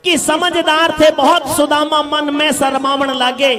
कि समझदार थे बहुत सुदामा मन में शरमावण लागे,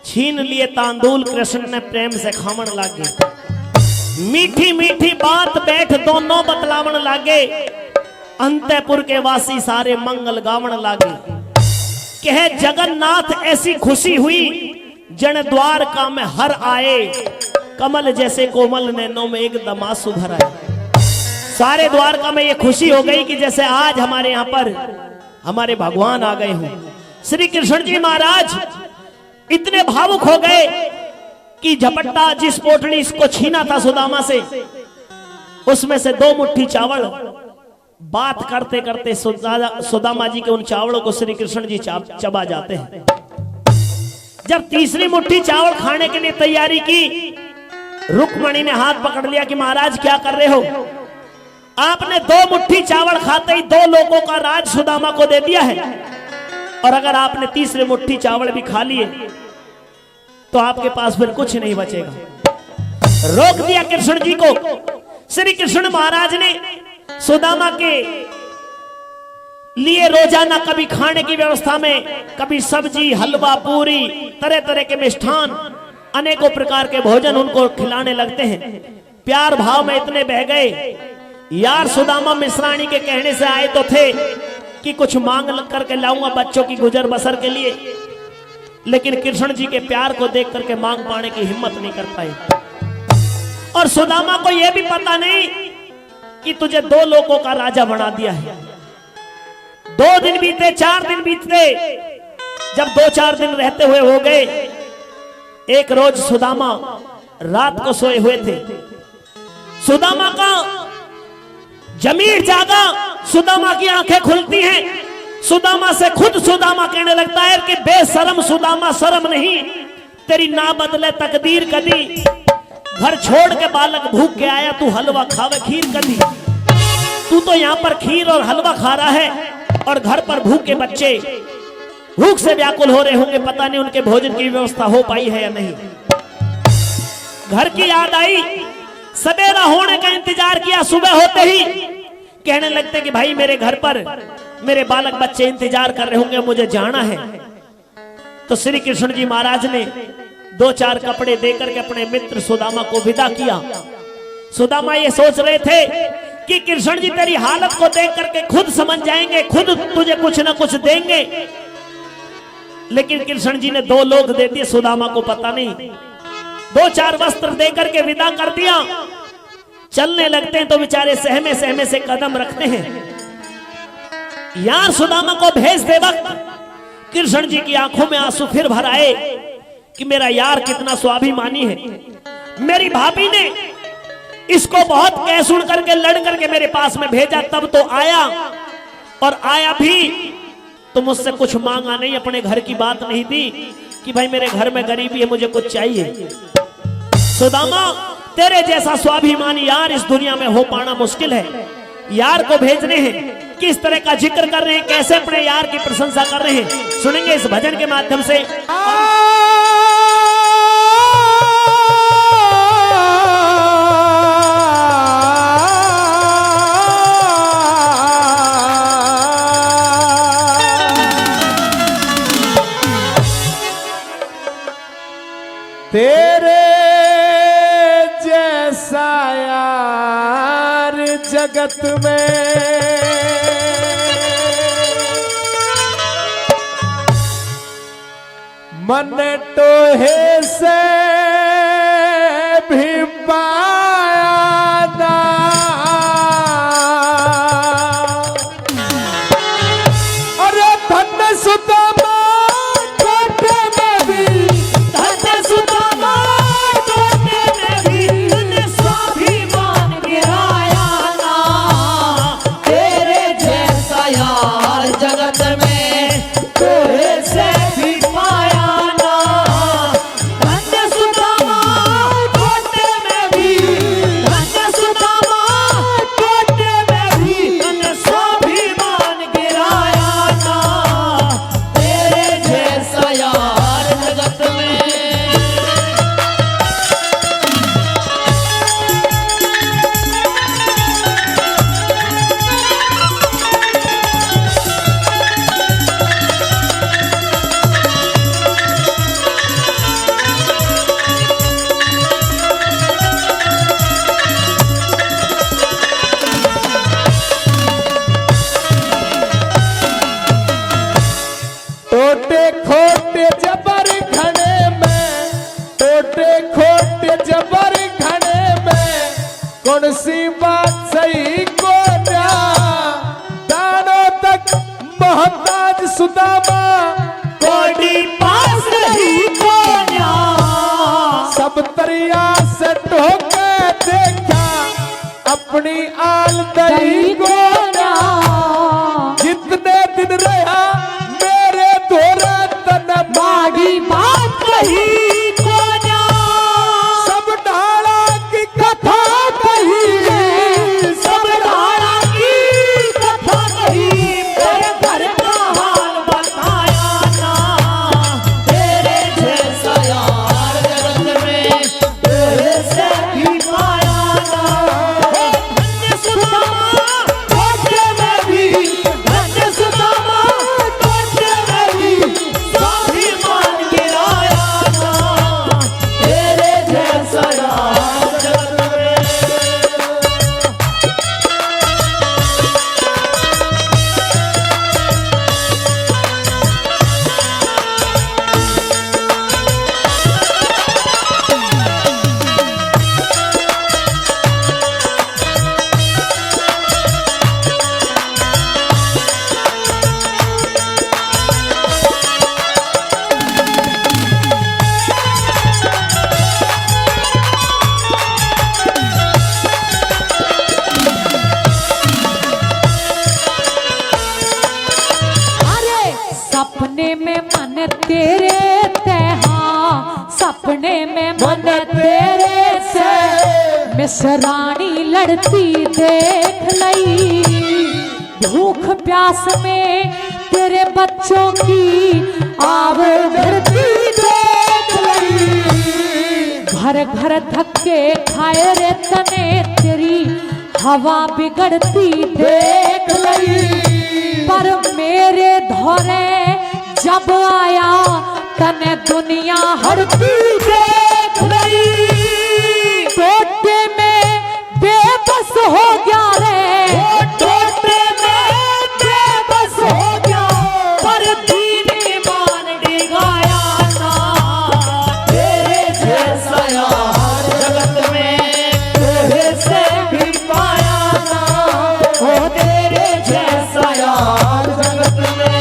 छीन लिए तांदूल कृष्ण ने प्रेम से खावण लागे। मीठी मीठी बात बैठ दोनों बतलावण लागे, अंतपुर के वासी सारे मंगल गावण लागे। कहे जगन्नाथ ऐसी खुशी हुई जन द्वारका में हर आए, कमल जैसे कोमल नैनों में एक दमासु भर आए। सारे द्वारका में ये खुशी हो गई कि जैसे आज हमारे यहाँ पर हमारे भगवान आ गए हों। श्री कृष्ण जी महाराज इतने भावुक हो गए कि झपट्टा जिस पोटली इसको छीना था सुदामा से, उसमें से 2 मुट्ठी चावल बात करते करते सुदामा जी के उन चावलों को श्री कृष्ण जी चबा जाते हैं। जब तीसरी मुट्ठी चावल खाने के लिए तैयारी की, रुक्मणी ने हाथ पकड़ लिया कि महाराज क्या कर रहे हो? आपने 2 मुट्ठी चावल खाते ही 2 लोगों का राज सुदामा को दे दिया है, और अगर आपने तीसरी मुट्ठी चावल भी खा लिए तो आपके पास फिर कुछ नहीं बचेगा। रोक दिया कृष्ण जी को। श्री कृष्ण महाराज ने सुदामा के लिए रोजाना कभी खाने की व्यवस्था में कभी सब्जी, हलवा, पूरी, तरह तरह के मिष्ठान, अनेकों प्रकार के भोजन उनको खिलाने लगते हैं। प्यार भाव में इतने बह गए, यार सुदामा मिश्राणी के कहने से आए तो थे कि कुछ मांग करके लाऊंगा बच्चों की गुजर बसर के लिए, लेकिन कृष्ण जी के प्यार को देख करके मांग पाने की हिम्मत नहीं कर पाए। और सुदामा को यह भी पता नहीं कि तुझे 2 लोगों का राजा बना दिया है। 2 दिन बीते, 4 दिन बीते, जब 2-4 दिन रहते हुए हो गए, एक रोज सुदामा रात को सोए हुए थे। सुदामा का जमीर जागा, सुदामा की आंखें खुलती हैं। सुदामा से खुद सुदामा कहने लगता है कि बेशरम सुदामा, शर्म नहीं तेरी ना बदले तकदीर कदी। घर छोड़ के बालक भूख के आया, तू हलवा खावे खीर कदी। तू तो यहाँ पर खीर और हलवा खा रहा है, और घर पर भूखे बच्चे भूख से व्याकुल हो रहे होंगे, पता नहीं उनके भोजन की व्यवस्था हो पाई है या नहीं। घर की याद आई, सवेरा होने का इंतजार किया। सुबह होते ही कहने लगते कि भाई मेरे घर पर मेरे बालक बच्चे इंतजार कर रहे होंगे, मुझे जाना है। तो श्री कृष्ण जी महाराज ने 2-4 कपड़े देकर के अपने मित्र सुदामा को विदा किया। सुदामा ये सोच रहे थे कि कृष्ण जी तेरी हालत को देख करके खुद समझ जाएंगे, खुद तुझे कुछ ना कुछ देंगे, लेकिन कृष्ण जी ने 2 लोग दे दिए, सुदामा को पता नहीं। 2-4 वस्त्र देकर के विदा कर दिया। चलने लगते हैं तो बेचारे सहमे सहमे से कदम रखते हैं। यार सुदामा को भेजते वक्त कृष्ण जी की आंखों में आंसू फिर भर आए कि मेरा यार कितना स्वाभिमानी है। मेरी भाभी ने इसको बहुत कह सुन करके लड़ करके मेरे पास में भेजा, तब तो आया, और आया भी तो मुझसे कुछ मांगा नहीं, अपने घर की बात नहीं दी कि भाई मेरे घर में गरीबी है, मुझे कुछ चाहिए। सुदामा तेरे जैसा स्वाभिमानी यार इस दुनिया में हो पाना मुश्किल है। यार को भेजने हैं, किस तरह का जिक्र कर रहे हैं, कैसे अपने यार की प्रशंसा कर रहे हैं, सुनेंगे इस भजन के माध्यम से। तेरे जैसा यार जगत में मन टोहे से भी पाया ना। अरे धन्य सुदामा कोटे में भी, धन्य सुदामा कोटे में भी तूने स्वाभिमान गिराया ना। तेरे जैसा यार जगत में कोई से भी पाया ना। धन्य सुदामा कोटे में भी, धन्य सुदामा कोटे में भी तूने स्वाभिमान गिराया ना। तेरे जैसा यार जगत में। मणि आल दई गोना जितने दिन रहा मेरे धोरा तन माड़ी बात कही कोना सब ढाला की कथा कही सब ढाला की कथा कही तेरे घर का हाल बताया ना तेरे जैसा यार जगत में तेरे से भी पाया ना धन्य सुदामा टोटे में भी धन्य सुदामा टोटे में भी स्वाभिमान गिराया ना तेरे जैसा यार जगत में अरे सपने में मन तेरे तेहा सपने में मन तेरे से मिसरानी लड़ती देख लई भूख प्यास में तेरे बच्चों की आव भरती देख लई घर घर धक्के खाए रे तने तेरी हवा बिगड़ती देख लई पर मेरे धोरे जब आया तने दुनिया हड़ती देख गई टोटे में बेबस हो गया रे टोटे में बेबस हो गया पर दीन ईमान डिगाया ना तेरे जैसा यार जगत में तेरे से भी पाया ना ओ तेरे जैसा यार जगत में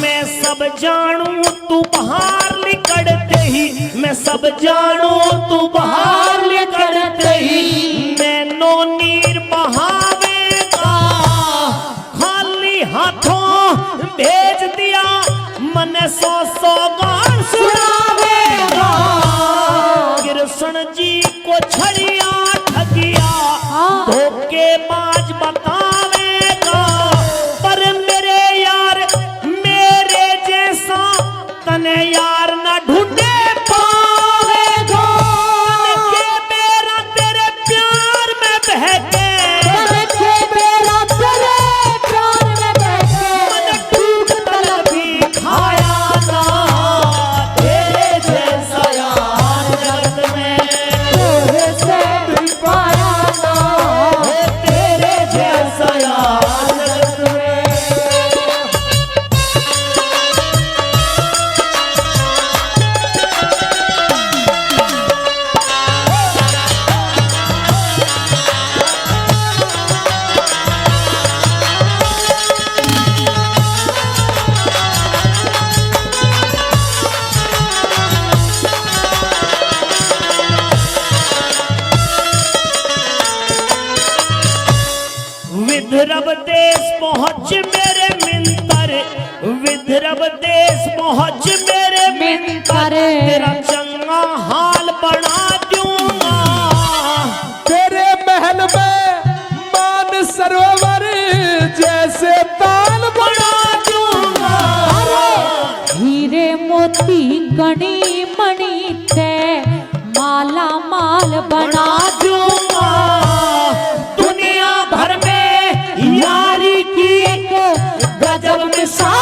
मैं सब जानू तू बाहर निकलते ही मैं सब जानू तू बाहर निकलते ही मैनो नीर बहावेगा खाली हाथों भेज दिया मन सौ गान सुनावेगा कृष्ण जी को छड़िया ठगिया धोखेबाज बतावेगा पर मेरे यार मेरे जैसा तने यार न ढूंढे पावेगा मन के मेरा तेरे प्यार में बहके मन के मेरा तेरे प्यार में बहके मन टूट तलबी खाया ना तेरे जैसा यार जगत में तेरे से भी पाया ना तेरे जैसा यार जगत में विदर्भ देश पहुंच मेरे मिंतर विदर्भ देश पहुंच मेरे मिंतर तेरा चंगा हाल बना दूंगा तेरे महल में मान सरोवर जैसे ताल बना दूंगा हीरे मोती कणी मणि थे माला माल बना दूंगा दुनिया भर में यारी की गजब मिसाल